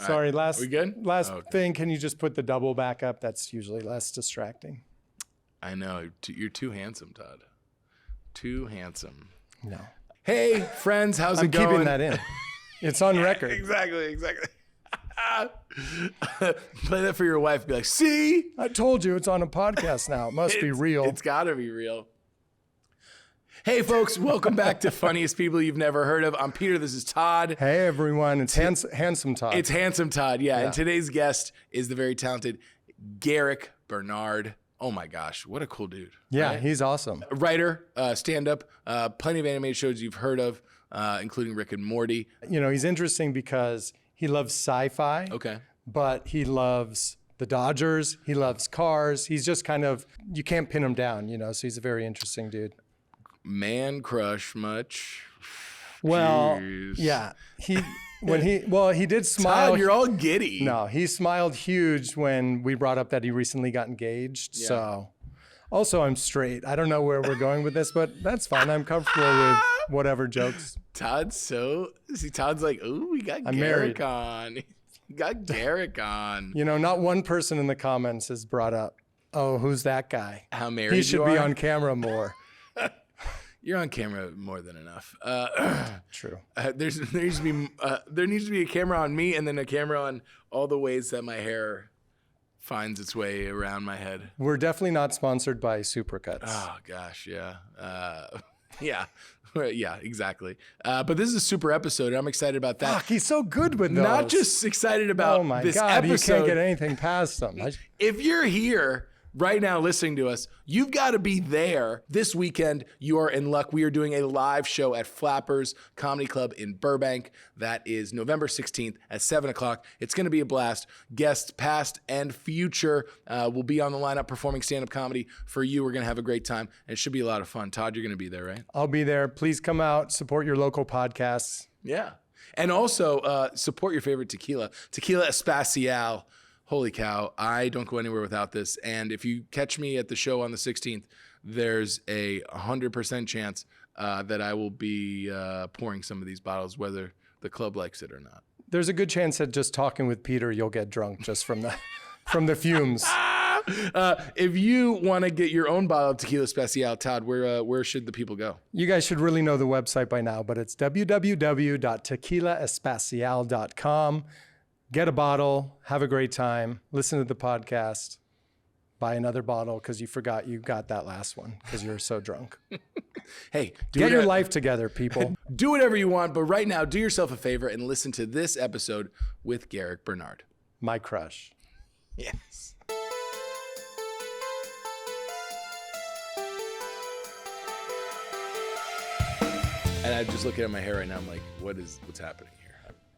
Sorry, Are we good? last Okay. thing, can you just put the double back up? That's usually less distracting. I know. You're too handsome, Todd. Too handsome. No. Hey, friends, how's I'm it going? keeping that in. It's on record. Exactly. Play that for your wife. Be like, see? I told you it's on a podcast now. It must be real. It's got to be real. Hey, folks, welcome back to Funniest People You've Never Heard of. I'm Peter. This is Todd. Hey, everyone. It's Handsome Todd. It's Handsome Todd, yeah. And today's guest is the very talented Garrick Bernard. Oh, my gosh. What a cool dude. Yeah, right? he's awesome. Writer, stand-up, plenty of animated shows you've heard of, including Rick and Morty. You know, he's interesting because he loves sci-fi. Okay. But he loves the Dodgers. He loves cars. He's just kind of, you can't pin him down, you know, so he's a very interesting dude. Man crush much? Well, Jeez. yeah. He did smile. Todd, you're all giddy. No, he smiled huge when we brought up that he recently got engaged. Yeah. So, also, I'm straight. I don't know where we're going with this, but that's fine. I'm comfortable with whatever jokes. Todd's like, ooh, we got I'm Garrick married. on. We got Garrick on. You know, not one person in the comments has brought up, oh, who's that guy? How married He you should be are? on camera more. You're on camera more than enough. True. There needs to be a camera on me and then a camera on all the ways that my hair finds its way around my head. We're definitely not sponsored by Supercuts. Oh gosh, yeah, yeah, yeah, exactly. But this is a super episode, and I'm excited about that. Fuck, he's so good with those. Not just excited about oh my this God, episode. you can't get anything past them. If you're here right now listening to us, you've got to be there this weekend. You are in luck. We are doing a live show at Flappers Comedy Club in Burbank. That is November 16th at 7 o'clock. It's going to be a blast. Guests past and future will be on the lineup performing stand-up comedy for you. We're going to have a great time, and it should be a lot of fun. Todd, you're going to be there, right? I'll be there. Please come out, support your local podcasts. Yeah. And also support your favorite tequila, Tequila Espacial. Holy cow, I don't go anywhere without this. And if you catch me at the show on the 16th, there's a 100% chance that I will be pouring some of these bottles, whether the club likes it or not. There's a good chance that just talking with Peter, you'll get drunk just from the fumes. If you want to get your own bottle of Tequila Especial, Todd, where should the people go? You guys should really know the website by now, but it's www.tequilaespecial.com. Get a bottle, have a great time, listen to the podcast, buy another bottle because you forgot you got that last one because you're so drunk. Hey, Get your life together, people. Do whatever you want, but right now, do yourself a favor and listen to this episode with Garrick Bernard. My crush. Yes. And I'm just looking at my hair right now. I'm like, what's happening here?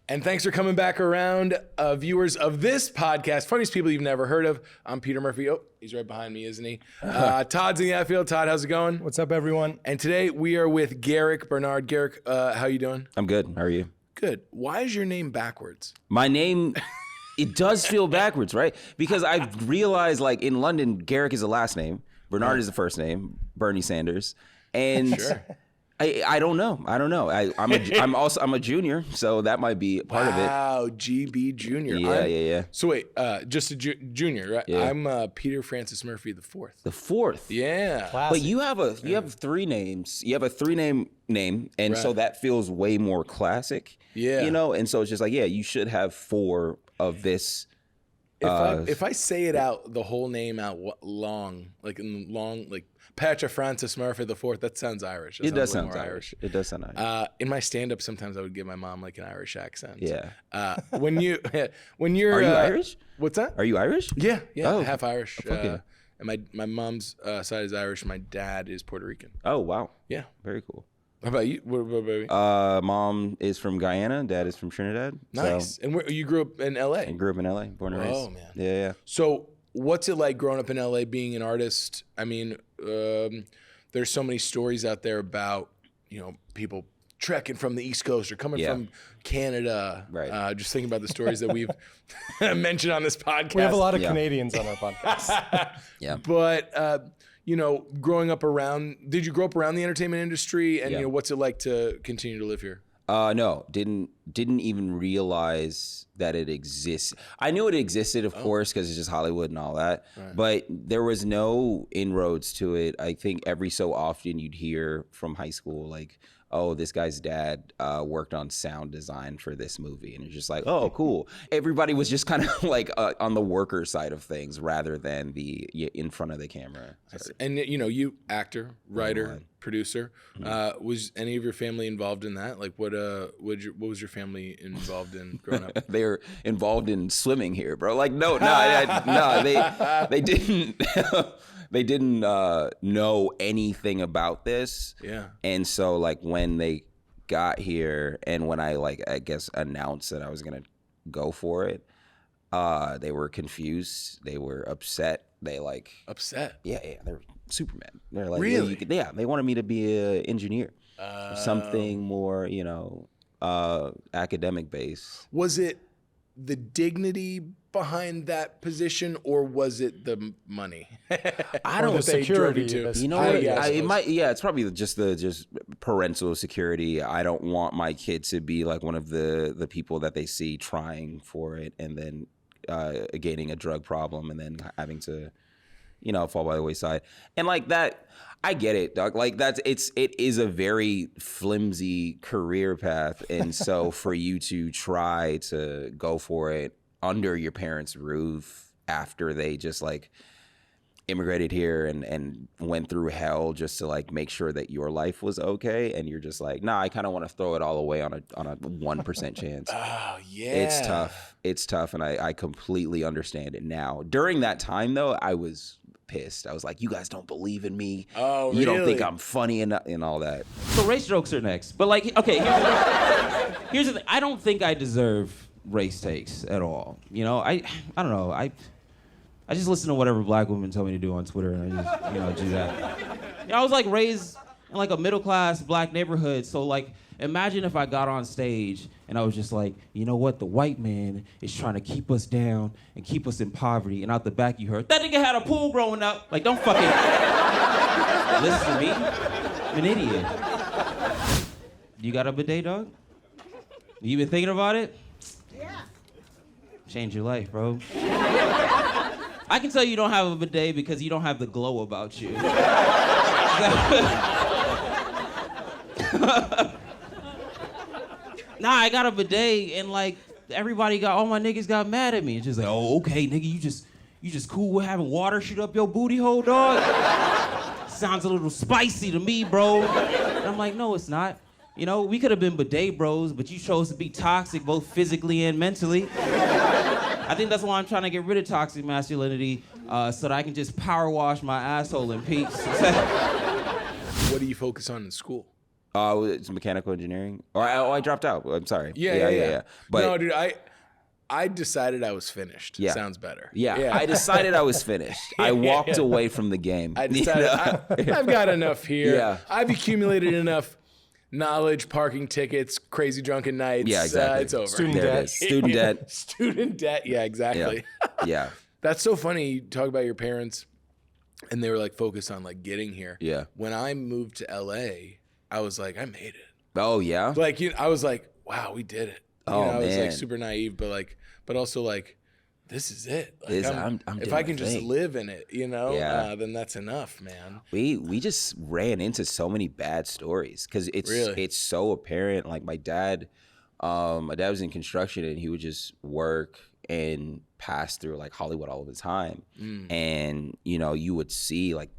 And thanks for coming back around, viewers of this podcast, Funniest People You've Never Heard of. I'm Peter Murphy. Oh, he's right behind me, isn't he? Todd's in the outfield. Todd, how's it going? What's up, everyone? And today we are with Garrick Bernard. Garrick, how you doing? I'm good. How are you? Good. Why is your name backwards? My name, it does feel backwards, right? Because I've realized, like, in London, Garrick is the last name. Bernard is the first name. Bernie Sanders. And Sure. I don't know. I'm a junior, so that might be part of it. Wow, GB Junior. Yeah. So wait, just a junior, right? Yeah. I'm Peter Francis Murphy the fourth. The fourth. Yeah. But you have three names. You have a three-name name, and so Right. that feels way more classic. Yeah. You know, and so it's just like, yeah, you should have four of this. If I say it out, the whole name out long, like Patrick Francis Murphy the fourth, that sounds Irish. It does a little sound more Irish. It does sound Irish. In my stand-up, sometimes I would give my mom like an Irish accent. Yeah. When you're, Are you Irish? What's that? Are you Irish? Yeah, Oh. half Irish. Okay. And my mom's side is Irish. My dad is Puerto Rican. Oh, wow. Yeah. Very cool. How about you? What about you? Mom is from Guyana. Dad is from Trinidad. Nice. So, And where, you grew up in LA? I grew up in LA, born and raised. Oh, man. Yeah. So what's it like growing up in LA, being an artist? I mean, there's so many stories out there about, people trekking from the East Coast or coming from Canada. Right. Just thinking about the stories that we've mentioned on this podcast. We have a lot of Canadians on our podcast. Yeah. But, growing up did you grow up around the entertainment industry? And, Yeah. what's it like to continue to live here? No, didn't even realize that it exists. I knew it existed, of course, because it's just Hollywood and all that. Right. But there was no inroads to it. I think every so often you'd hear from high school, like, oh, this guy's dad worked on sound design for this movie. And it's just like, oh, cool. Everybody was just kind of like on the worker side of things rather than the in front of the camera. And, you know, you actor, writer, producer. Was any of your family involved in that? Like, what was your family involved in growing up? They were involved in swimming here, bro. Like, no, they didn't. They didn't know anything about this. Yeah. And so, like, when they got here and when I guess, announced that I was going to go for it, they were confused. They were upset. Upset? Yeah. They're Superman. They're like, really? They wanted me to be an engineer. Something more, you know, academic based. Was it the dignity behind that position, or was it the money? I don't know. Security. You know what? It's probably just parental security. I don't want my kid to be like one of the people that they see trying for it and then gaining a drug problem and then having to, you know, fall by the wayside. And like that, I get it, dog. Like it is a very flimsy career path. And so for you to try to go for it under your parents' roof after they just like immigrated here and went through hell just to like make sure that your life was okay, and you're just like, nah, I kind of want to throw it all away on a 1% chance. Oh yeah, it's tough, and I completely understand it now. During that time though, I was pissed. I was like, you guys don't believe in me. Oh, really? You don't think I'm funny and all that. So race jokes are next, but like, okay, here's the thing. I don't think I deserve race takes at all. You know, I don't know. I just listen to whatever black women tell me to do on Twitter, and I just, you know, do that. You know, I was like raised in like a middle class black neighborhood, so like imagine if I got on stage and I was just like, you know what, the white man is trying to keep us down and keep us in poverty, and out the back you heard, that nigga had a pool growing up. Like, don't fucking listen to me. I'm an idiot. You got a bidet, dog? You been thinking about it? Change your life, bro. I can tell you don't have a bidet because you don't have the glow about you. Nah, I got a bidet and like all my niggas got mad at me. It's just like, oh, okay, nigga, you just cool with having water shoot up your booty hole, dog? Sounds a little spicy to me, bro. And I'm like, no, it's not. You know, we could have been bidet bros, but you chose to be toxic both physically and mentally. I think that's why I'm trying to get rid of toxic masculinity so that I can just power wash my asshole in peace. What do you focus on in school? It's mechanical engineering. I dropped out. I'm sorry. Yeah. But no, dude, I decided I was finished. Yeah. Sounds better. Yeah. I decided I was finished. I walked away from the game. I decided I've got enough here. Yeah. I've accumulated enough knowledge, parking tickets, crazy drunken nights. Yeah, exactly. It's over. Student debt. Student debt. Yeah, exactly. Yeah. That's so funny. You talk about your parents, and they were like focused on like getting here. Yeah. When I moved to LA, I was like, I made it. Oh yeah. Like, you know, I was like, wow, we did it. Oh, you know, I was man. like super naive, but also like, this is it. Like, I'm if I can just live in it, you know, then that's enough, man. We just ran into so many bad stories because it's so apparent. Like my dad was in construction, and he would just work and pass through like Hollywood all the time. And, you know, you would see like,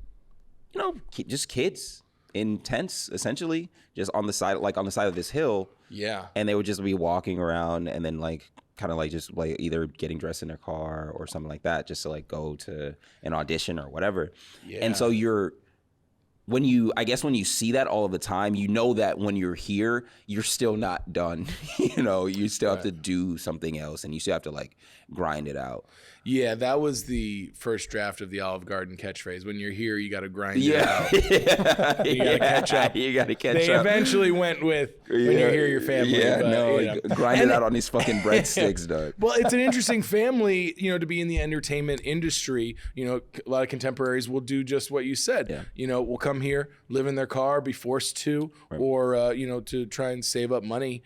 you know, just kids in tents essentially just on the side of this hill. Yeah. And they would just be walking around and then like kind of like just like either getting dressed in their car or something like that just to like go to an audition or whatever. Yeah. And so when you see that all of the time, you know that when you're here, you're still not done. You know, you still have to do something else, and you still have to like grind it out. Yeah, that was the first draft of the Olive Garden catchphrase. When you're here, you got to grind it out. You got to catch up. You got to catch up. They eventually went with when you're here, your family. Yeah, but, you know. Grind it out on these fucking breadsticks, dog. Well, it's an interesting family, you know, to be in the entertainment industry. You know, a lot of contemporaries will do just what you said. Yeah. You know, we'll come come here, live in their car, be forced to, or to try and save up money.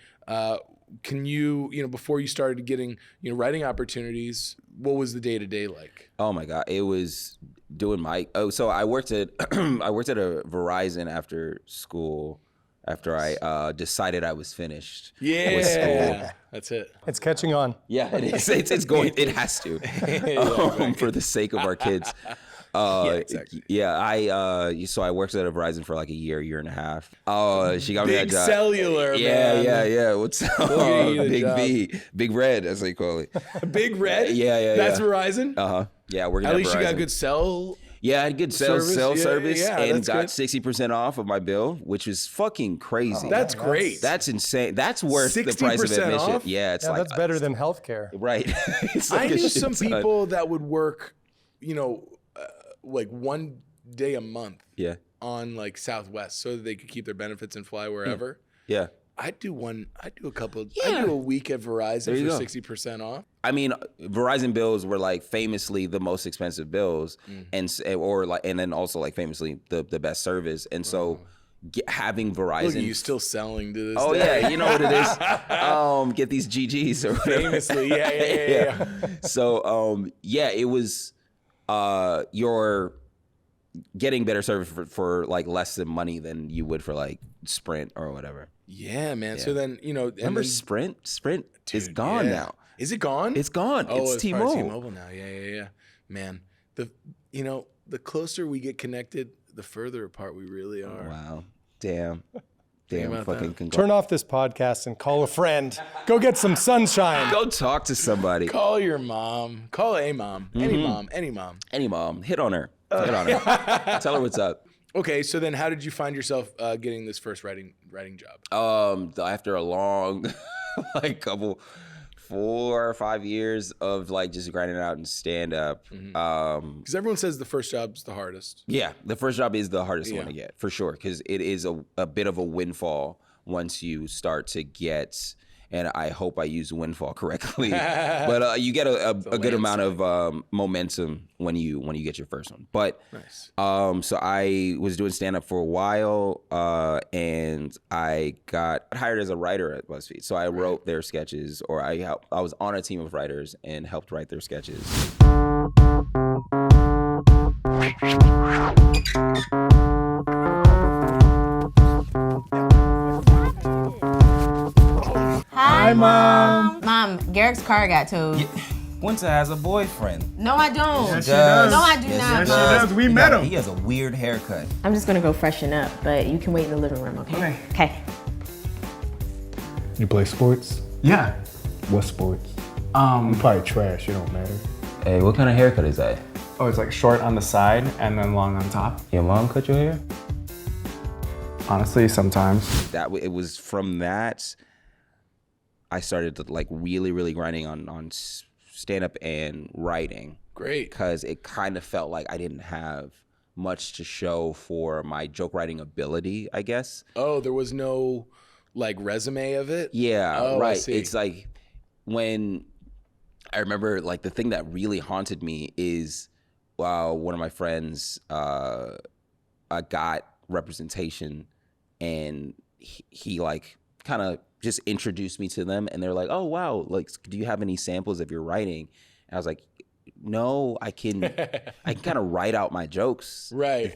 Can you, before you started getting, writing opportunities, what was the day-to-day like? Oh my God, it was doing so I worked at I worked at a Verizon after school. After I decided I was finished with school. That's it. It's catching on. Yeah, it is. It's going. It has to, for the sake of our kids. Exactly. Yeah, so I worked at a Verizon for like a year and a half. She got me that Big job. cellular, man. Yeah. What's up? Big V, Big Red, as they call it. Big Red? Yeah. That's Verizon? Yeah, working At at least Verizon. you got good cell. Yeah, I had good cell service Yeah, and that's got good. 60% off of my bill, which was fucking crazy. That's great. That's insane. That's worth the price of 60% admission. off? Yeah, it's Yeah, like that's better than healthcare. right. It's I like a knew shit some ton. people that would work, like one day a month Yeah. on like Southwest so that they could keep their benefits and fly wherever. Yeah. I'd do a week at Verizon you for go. 60% off. I mean, Verizon bills were like famously the most expensive bills, and then also like famously the best service. And so, having Verizon, Look at you still selling to this oh day. yeah, you know what it is. Get these GGs or whatever. Famously, yeah. So it was you're getting better service for like less than money than you would for like Sprint or whatever. Yeah, man. So then, Remember Sprint? Sprint is gone now. Is it gone? It's gone. Oh, it's part of T-Mobile. T-Mobile now. Yeah. Man, the closer we get connected, the further apart we really are. Wow. Damn. about Fucking that. congrats. Turn off this podcast and call a friend. Go get some sunshine. Go talk to somebody. Call your mom. Call a mom. Any mom. Any mom. Any mom. Hit on her. Tell her what's up. Okay, so then how did you find yourself getting this first writing job? After a long, like 4 or 5 years of like just grinding it out and stand up. Because everyone says the first job's the hardest. Yeah, the first job is the hardest one Yeah. to get for sure because it is a bit of a windfall once you start to get. And I hope I use windfall correctly, but you get a good amount of momentum when you get your first one. But Nice. so I was doing stand up for a while, and I got hired as a writer at BuzzFeed. So I wrote their sketches, or I was on a team of writers and helped write their sketches. Hi, Mom. Mom, Garrick's car got towed. Winter has a boyfriend. No, I don't. Yes, she does. No, I do Yes, not, she Mom. does. We met him. He has a weird haircut. I'm just gonna go freshen up, but you can wait in the living room, okay? Okay. You play sports? Yeah. What sports? You probably trash, it don't matter. Hey, what kind of haircut is that? Oh, it's like short on the side and then long on top. Your mom cut your hair? Honestly, sometimes. It was from that I started to like really grinding on stand up and writing. Great. Because it kind of felt like I didn't have much to show for my joke writing ability, I guess. Oh, there was no like resume of it? Yeah, Oh, I right. see. It's like when I remember like the thing that really haunted me is one of my friends got representation and he like kind of just introduced me to them and they're like, oh wow, like do you have any samples of your writing? And I was like, no, I can kind of write out my jokes. Right.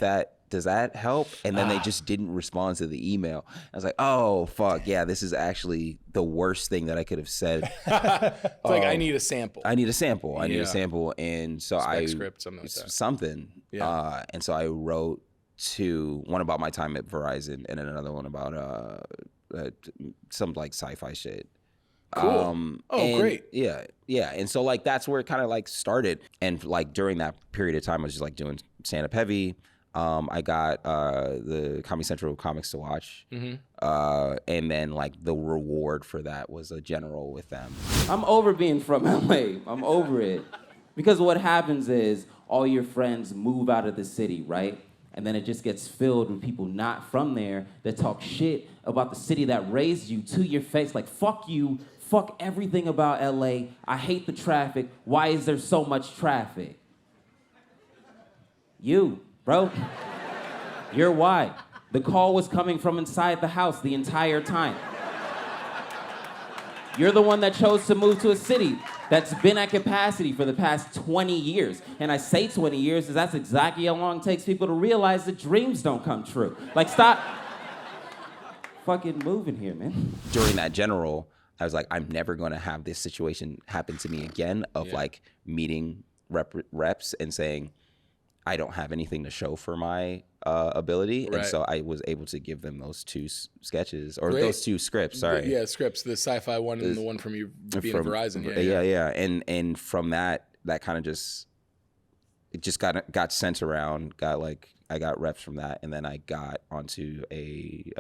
Does that help? And then they just didn't respond to the email. I was like, oh fuck, yeah, this is actually the worst thing that I could have said. It's like I need a sample. I need a sample. I need Yeah. a sample. And so Spec script, something like that. Something. Yeah. And so I wrote one about my time at Verizon and then another one about some like sci-fi shit. Cool. And Great. Yeah. And so like that's where it kind of like started. And like during that period of time, I was just like doing stand-up heavy. I got the Comedy Central comics to watch. And then like the reward for that was a general with them. I'm over being from LA. I'm over it. Because what happens is all your friends move out of the city, right? And then it just gets filled with people not from there that talk shit about the city that raised you to your face. Like, fuck you, fuck everything about LA. I hate the traffic. Why is there so much traffic? You, bro. You're why. The call was coming from inside the house the entire time. You're the one that chose to move to a city that's been at capacity for the past 20 years. And I say 20 years because that's exactly how long it takes people to realize that dreams don't come true. Like, stop fucking moving here, man. During that general, I was like, I'm never going to have this situation happen to me again of like meeting reps and saying, I don't have anything to show for my ability. Right. And so I was able to give them those two sketches or Great. those two scripts, sorry. Yeah, scripts, the Sci-Fi one and the one from you being at Verizon. Yeah. And from that kind of just, it just got sent around, I got reps from that. And then I got onto a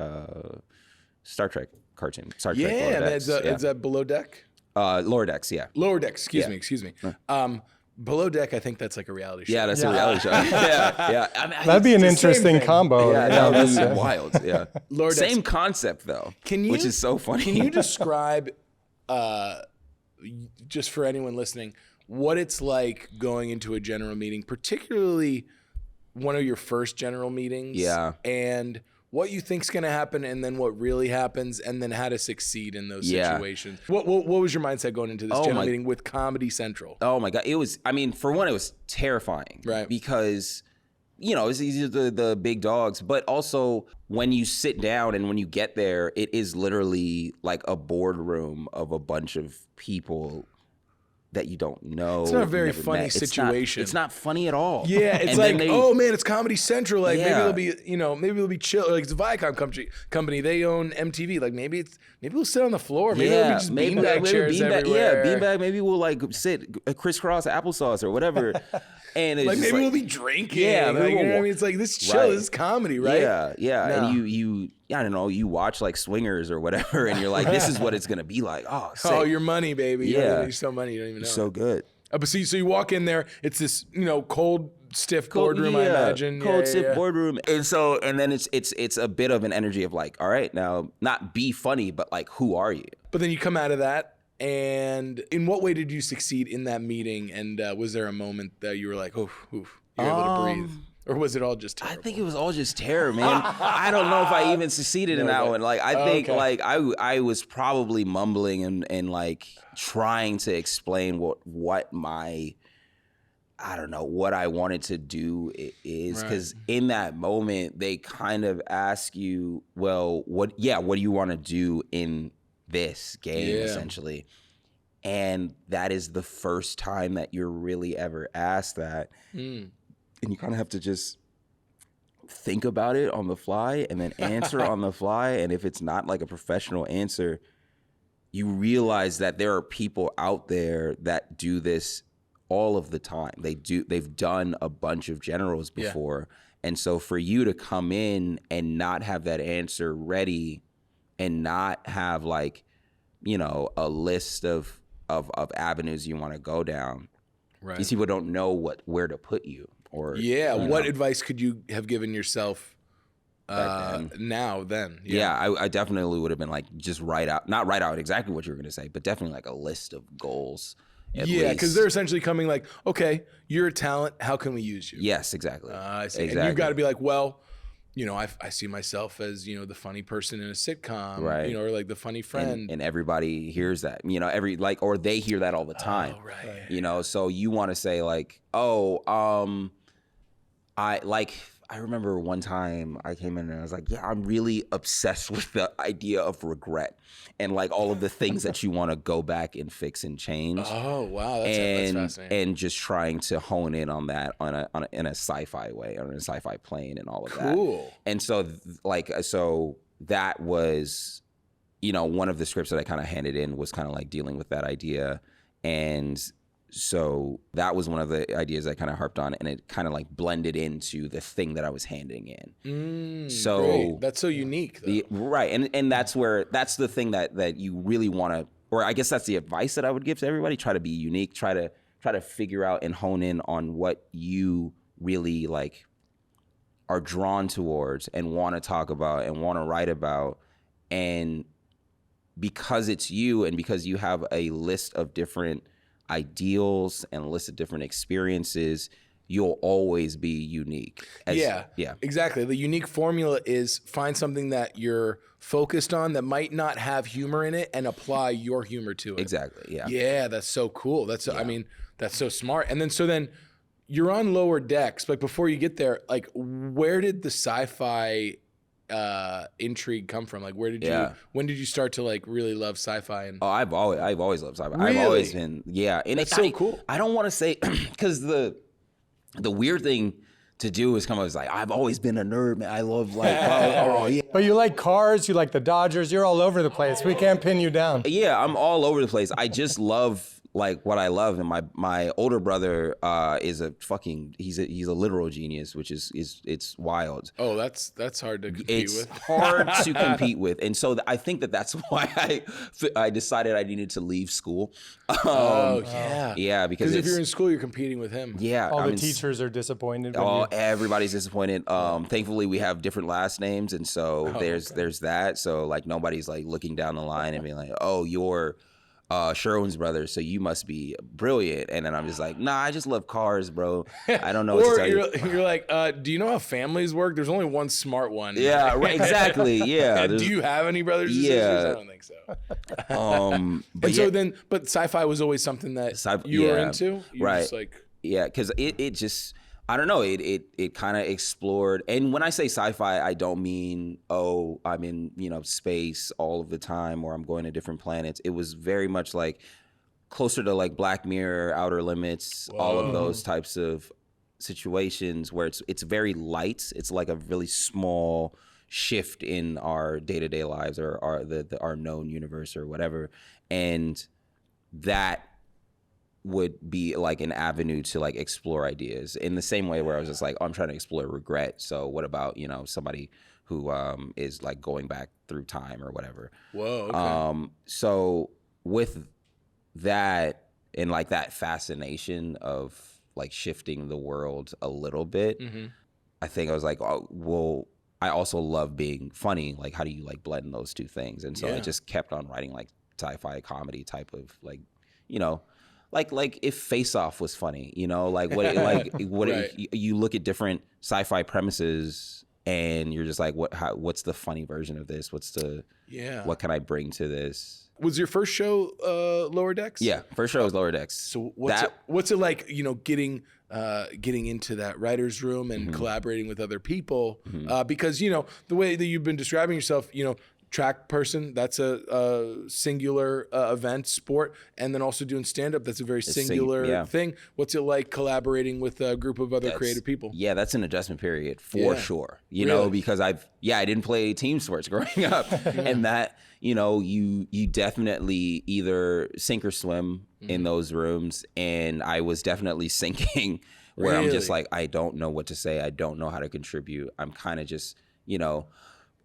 Star Trek cartoon. Star Trek Lower Decks. Is that Below Deck? Lower Decks, yeah. Lower Deck, excuse me. Below Deck, I think that's like a reality show. Yeah, that's a reality show. yeah. I mean, That'd be an interesting thing. combo. Yeah, that would be wild. Yeah. Lower Decks. Same concept though, Can you, which is so funny. Can you describe, just for anyone listening, what it's like going into a general meeting, particularly one of your first general meetings? Yeah. And what you think's going to happen, and then what really happens, and then how to succeed in those situations. What was your mindset going into this general meeting with Comedy Central? Oh my God. It was, I mean, for one, it was terrifying. Right. Because, it's easy to the big dogs, but also when you sit down and when you get there, it is literally like a boardroom of a bunch of people that you don't know. It's not a very funny situation. It's not funny at all. Yeah, it's and like, oh man, it's Comedy Central. Like Yeah. maybe it'll be chill. Like it's a Viacom company. They own MTV. Like maybe we'll sit on the floor. Maybe it'll be just beanbag chairs everywhere. Yeah, beanbag. Maybe we'll like sit crisscross applesauce or whatever. And it's Like just maybe we'll be drinking. Yeah, like, you know what I mean? It's like this is chill. Right. This is comedy, right? Yeah. No. And you I don't know, you watch like Swingers or whatever, and you're like, this is what it's gonna be like. Oh, sick. Oh, your money, baby. Yeah. You're so money. You don't even know. So good. But so you walk in there. It's this cold, stiff boardroom. I imagine Cold stiff boardroom. And then it's a bit of an energy of like, all right, now not be funny, but like, who are you? But then you come out of that, and in what way did you succeed in that meeting? And was there a moment that you were like, oof, you're able to breathe? Or was it all just terrible? I think it was all just terror, man. I don't know if I even succeeded in that one. Like, I think like I was probably mumbling and like trying to explain what my, I don't know, what I wanted to do is, because in that moment they kind of ask you, well, what do you want to do in this game, essentially? And that is the first time that you're really ever asked that. And you kind of have to just think about it on the fly and then answer on the fly. And if it's not like a professional answer, you realize that there are people out there that do this all of the time. They've done a bunch of generals before. And so for you to come in and not have that answer ready and not have like, a list of avenues you want to go down, these people don't know where to put you. Or, what advice could you have given yourself then? Yeah, I definitely would have been like, just not write out exactly what you were going to say, but definitely like a list of goals. Yeah, because they're essentially coming like, okay, you're a talent. How can we use you? Yes, exactly. I see. Exactly. And you've got to be like, well, I see myself as, the funny person in a sitcom, right. or like the funny friend. And everybody hears that, or they hear that all the time. Oh, right. So you want to say like, I remember one time I came in and I was like, yeah, I'm really obsessed with the idea of regret and like all of the things that you want to go back and fix and change. Oh, wow. That's fascinating. And just trying to hone in on that in a sci-fi way, or in a sci-fi plane and all of that. Cool. And so so that was, one of the scripts that I kind of handed in was kind of like dealing with that idea. And so that was one of the ideas I kind of harped on, and it kind of like blended into the thing that I was handing in. So great. That's so unique, though. Right. And that's the thing that you really want to, or I guess that's the advice that I would give to everybody. Try to be unique, try to figure out and hone in on what you really like are drawn towards and want to talk about and want to write about. And because it's you, and because you have a list of different ideals and a list of different experiences, you'll always be unique. Yeah, Yeah. exactly. The unique formula is find something that you're focused on that might not have humor in it and apply your humor to it. Exactly. Yeah. Yeah, that's so cool. I mean, that's so smart. And then you're on Lower Decks, but before you get there, like, where did the sci-fi intrigue come from? Like, when did you start to like really love sci-fi? And I've always loved sci-fi. Really? I've always been, and That's so cool. I don't want to say, because the weird thing to do is come up as like, I've always been a nerd, man. I love like, yeah. But you like cars, you like the Dodgers, you're all over the place. We can't pin you down. Yeah, I'm all over the place. I just love like what I love, and my older brother is he's a literal genius, which is it's wild. Oh, that's hard to compete with. It's hard to compete with, and so I think that's why I decided I needed to leave school. Yeah, because if you're in school, you're competing with him. Yeah, All the teachers are disappointed. Everybody's disappointed. Thankfully, we have different last names, and so there's that. So like nobody's like looking down the line and being like, oh, you're Sherwin's brother, so you must be brilliant. And then I'm just like, nah, I just love cars, bro. I don't know what to tell you. You're like, do you know how families work? There's only one smart one. Yeah, right, exactly. Yeah. Do you have any brothers and sisters? I don't think so. But sci-fi was always something that you were into? Right. Just like, yeah, because it just, I don't know, it kind of explored. And when I say sci-fi, I don't mean, oh, I'm in, space all of the time, or I'm going to different planets. It was very much like closer to like Black Mirror, Outer Limits, all of those types of situations where it's very light. It's like a really small shift in our day-to-day lives, or our known universe or whatever. And that would be like an avenue to like explore ideas in the same way where I was just like, oh, I'm trying to explore regret. So what about, somebody who is like going back through time or whatever. Whoa. Okay. So with that and like that fascination of like shifting the world a little bit, I think I was like, oh, well, I also love being funny. Like, how do you like blend those two things? And so I just kept on writing like sci-fi comedy type of like, like if Face Off was funny, like you look at different sci-fi premises and you're just like, what's the funny version of this? What can I bring to this? Was your first show Lower Decks? Yeah, first show was Lower Decks. So what's it like, getting into that writer's room and collaborating with other people? Because, the way that you've been describing yourself, track person, that's a singular event, sport, and then also doing stand-up, that's a very singular thing. What's it like collaborating with a group of other creative people? Yeah, that's an adjustment period for sure. Know, because I didn't play team sports growing up, and that, you definitely either sink or swim in those rooms, and I was definitely sinking where I'm just like, I don't know what to say, I don't know how to contribute. I'm kind of just,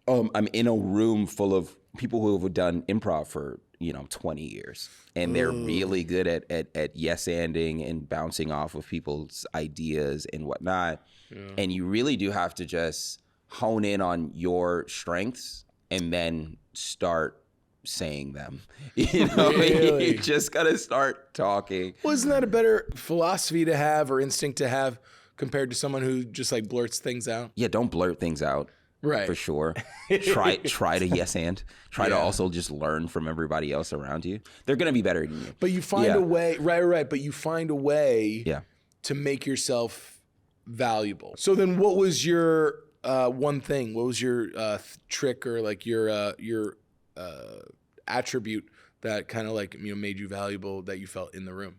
I'm in a room full of people who have done improv for 20 years, and they're really good at yes-anding and bouncing off of people's ideas and whatnot. And you really do have to just hone in on your strengths and then start saying them. Really? You just gotta start talking. Well, isn't that a better philosophy to have or instinct to have compared to someone who just like blurts things out? Yeah, don't blurt things out. Right. For sure. Try to yes and. Try to also just learn from everybody else around you. They're going to be better than you. But you find a way, right. But you find a way to make yourself valuable. So then what was your one thing? What was your trick or like your attribute that kind of like, made you valuable that you felt in the room?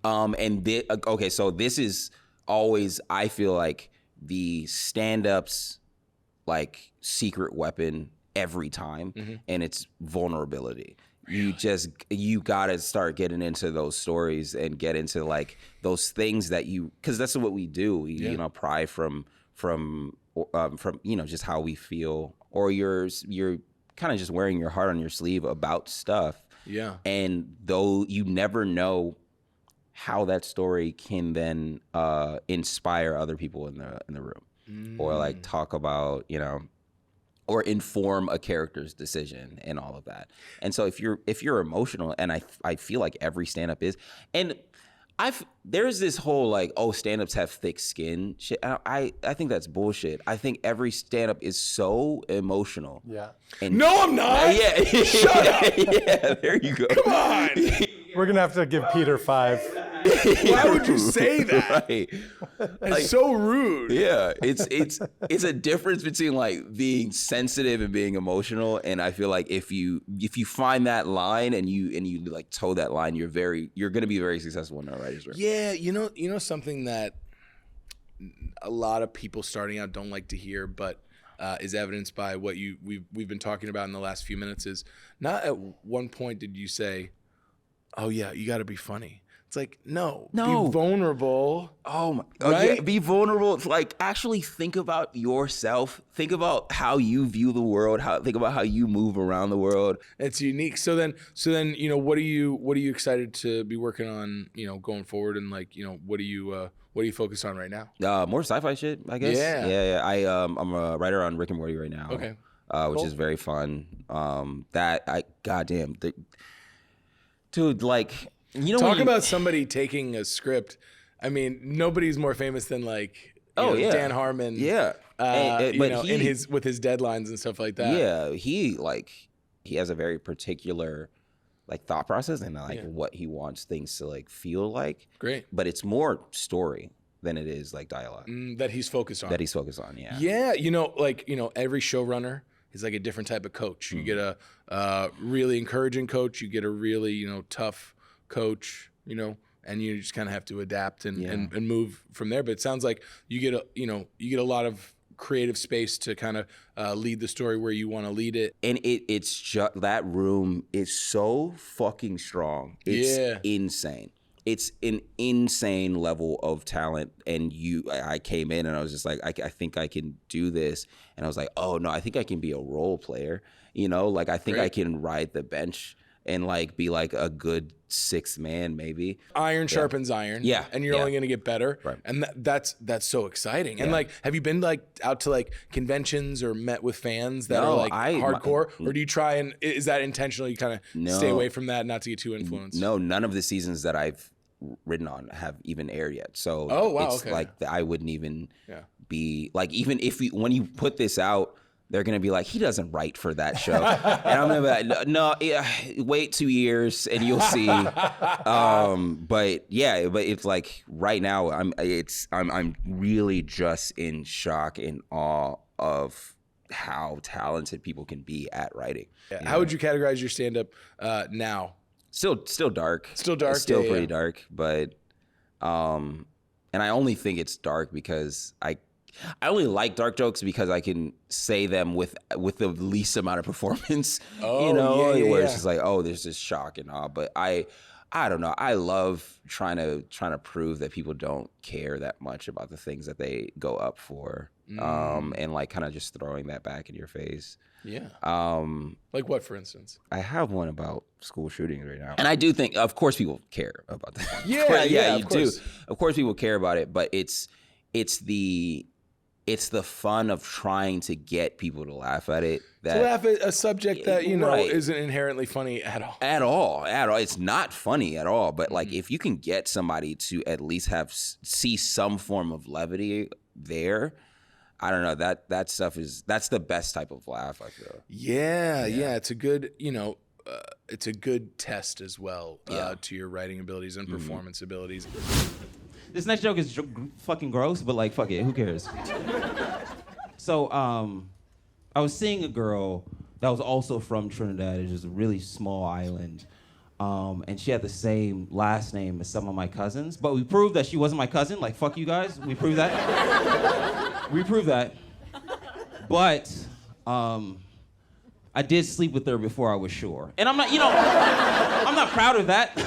So this is always, I feel like, the stand-ups like secret weapon every time, and it's vulnerability. You gotta start getting into those stories and get into like those things that because that's what we do. We pry from just how we feel, or you're kind of just wearing your heart on your sleeve about stuff. Yeah. And though you never know how that story can then inspire other people in the room. Or like talk about, or inform a character's decision and all of that. And so if you're emotional, and I feel like every stand-up is, and there's this whole like, oh, stand-ups have thick skin shit. I think that's bullshit. I think every stand-up is so emotional. Yeah. And No, I'm not. yeah. Shut up. Yeah, there you go. Come on. We're gonna have to give Peter 5. Why would you say that? Right. It's so rude. Yeah, it's a difference between like being sensitive and being emotional, and I feel like if you find that line and you like toe that line, you're gonna be very successful in a writer's room. Yeah, you know something that a lot of people starting out don't like to hear, but is evidenced by what we've been talking about in the last few minutes. Is not at one point did you say, "Oh yeah, you got to be funny." It's like, no, be vulnerable. Oh my, right? yeah, be vulnerable. It's like actually think about yourself. Think about how you view the world. Think about how you move around the world. It's unique. So then, what are you excited to be working on? Going forward, and like, what are you focused on right now? More sci-fi shit, I guess. Yeah. I'm a writer on Rick and Morty right now. Okay. Which is very fun. Dude, like. Talk about somebody taking a script. I mean, nobody's more famous than like Dan Harmon. Yeah, with his deadlines and stuff like that. Yeah, he has a very particular like thought process and like what he wants things to like feel like. Great, but it's more story than it is like dialogue that he's focused on. Yeah. Yeah, every showrunner is like a different type of coach. You get a really encouraging coach. You get a really tough coach, and you just kind of have to adapt and move from there. But it sounds like you get a lot of creative space to kind of lead the story where you want to lead it. And it's just that room is so fucking strong. It's insane. It's an insane level of talent. And I came in and I was just like, I think I can do this. And I was like, oh no, I think I can be a role player. Like I think I can ride the bench and like be like a good sixth man, maybe. Iron sharpens iron. Yeah. And you're only going to get better. Right. And that's so exciting. And like, have you been like out to like conventions or met with fans that are like hardcore? Or do you try and, is that intentional? You kind of stay away from that, not to get too influenced? No, none of the seasons that I've written on have even aired yet. So it's like I wouldn't even be like, even when you put this out, they're going to be like, he doesn't write for that show. And I'm going to be like, no, wait 2 years and you'll see. But it's like right now I'm really just in shock and awe of how talented people can be at writing. Yeah. How would you categorize your stand-up now? Still dark. Still dark. It's still pretty dark, but and I only think it's dark because I only like dark jokes because I can say them with the least amount of performance. Where it's just like, oh, there's this shock and awe. But I don't know. I love trying to prove that people don't care that much about the things that they go up for, and like kind of just throwing that back in your face. Yeah. Like what, for instance? I have one about school shootings right now, and I do think, of course, people care about that. Yeah, you do. Of course, people care about it, but it's the fun of trying to get people to laugh at it. To laugh at a subject that, isn't inherently funny at all. At all. It's not funny at all. But like, if you can get somebody to at least see some form of levity there, I don't know, that stuff that's the best type of laugh, I feel. Yeah. It's a good, it's a good test as well to your writing abilities and performance abilities. This next joke is fucking gross, but like, fuck it, who cares? So, I was seeing a girl that was also from Trinidad. It's just a really small island. And she had the same last name as some of my cousins, but we proved that she wasn't my cousin. Like, fuck you guys, we proved that. We proved that. But, I did sleep with her before I was sure. And I'm not, I'm not proud of that.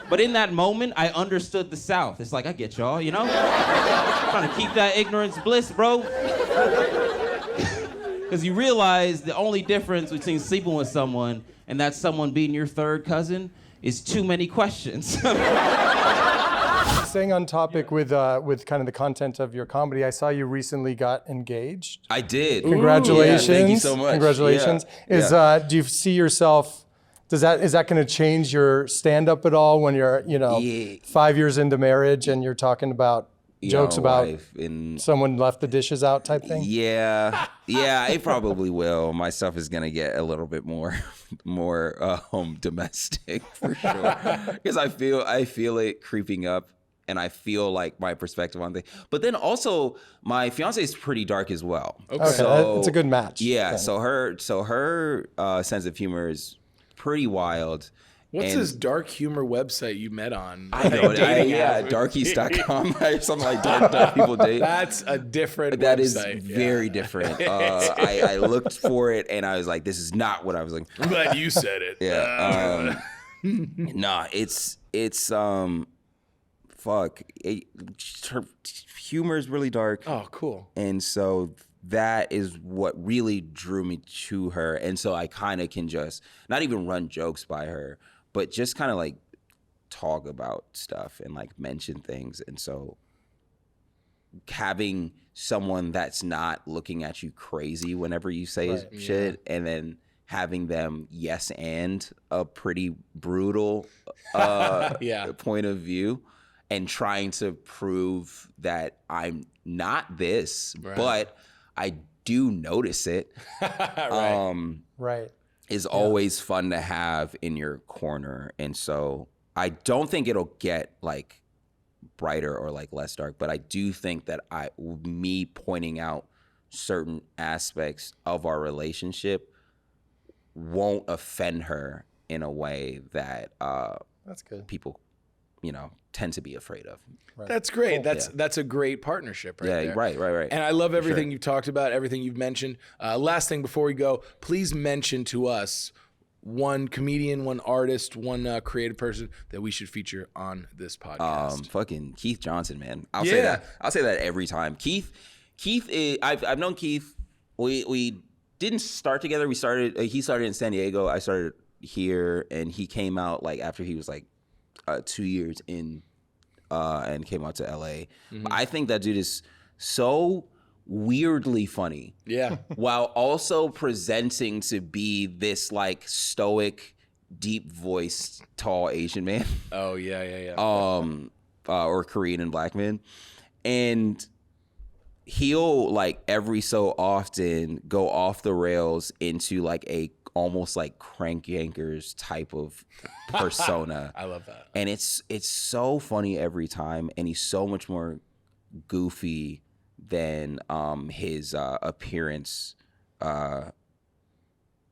But in that moment, I understood the South. It's like, I get y'all, Trying to keep that ignorance bliss, bro. Because you realize the only difference between sleeping with someone and that someone being your third cousin is too many questions. Staying on topic with kind of the content of your comedy, I saw you recently got engaged. I did. Congratulations. Yeah, thank you so much. Congratulations. Yeah. Do you see yourself is that going to change your stand-up at all when you're, 5 years into marriage and you're talking about jokes about someone left the dishes out type thing? Yeah, it probably will. My stuff is gonna get a little bit more domestic for sure, because I feel it creeping up, and I feel like my perspective on things. But then also, my fiance is pretty dark as well. Okay, so, it's a good match. Yeah, so her sense of humor is pretty wild. What's this dark humor website you met on? I know. Darkies.com or something like dark people date. That's a different That website. is very different. I looked for it and I was like, this is not what I was like. I'm glad you said it. Yeah. Her humor is really dark. Oh, cool. And so that is what really drew me to her. And so I kind of can just not even run jokes by her, but just kind of like talk about stuff and like mention things. And so having someone that's not looking at you crazy whenever you say shit, and then having them yes and a pretty brutal point of view, and trying to prove that I'm not this, but I do notice it. Right. Is always fun to have in your corner. And so I don't think it'll get like brighter or like less dark, but I do think that me pointing out certain aspects of our relationship won't offend her in a way that that's good. People, tend to be afraid of. Right. That's great. That's a great partnership right there. Right. And I love everything you've talked about, everything you've mentioned. Last thing before we go, please mention to us one comedian, one artist, one creative person that we should feature on this podcast. Fucking Keith Johnson, man. I'll say that. I'll say that every time. Keith is, I've known Keith. We didn't start together. He started in San Diego. I started here, and he came out like after he was like 2 years in, and came out to LA. Mm-hmm. I think that dude is so weirdly funny. Yeah. While also presenting to be this like stoic, deep voiced, tall Asian man. Oh yeah. Or Korean and black man. And he'll like every so often go off the rails into like a almost like Crank Yankers type of persona. I love that. And it's so funny every time, and he's so much more goofy than his appearance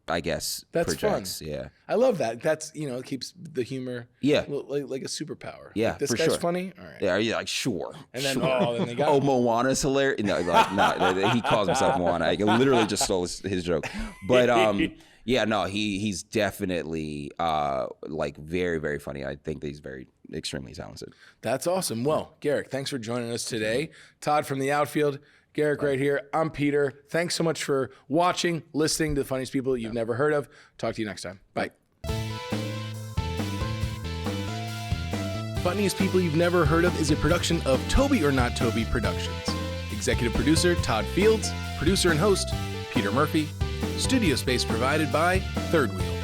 I guess that's projects. fun. Yeah, I love that. That's it keeps the humor. Yeah, like a superpower. Yeah, like, this for guy's sure. funny. All right. Yeah, are you like sure? And then sure. then they got Moana's hilarious. No, he calls himself Moana. I literally just stole his joke. But yeah, no, he's definitely like very, very funny. I think that he's extremely talented. That's awesome. Well, Garrick, thanks for joining us today. Todd from the outfield. Garrick right here. I'm Peter. Thanks so much for watching, listening to the funniest people you've never heard of. Talk to you next time. Bye. Funniest People You've Never Heard Of is a production of Toby or Not Toby Productions. Executive producer, Todd Fields. Producer and host, Peter Murphy. Studio space provided by Third Wheel.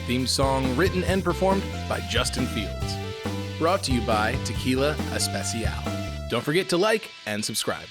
Theme song written and performed by Justin Fields. Brought to you by Tequila Especial. Don't forget to like and subscribe.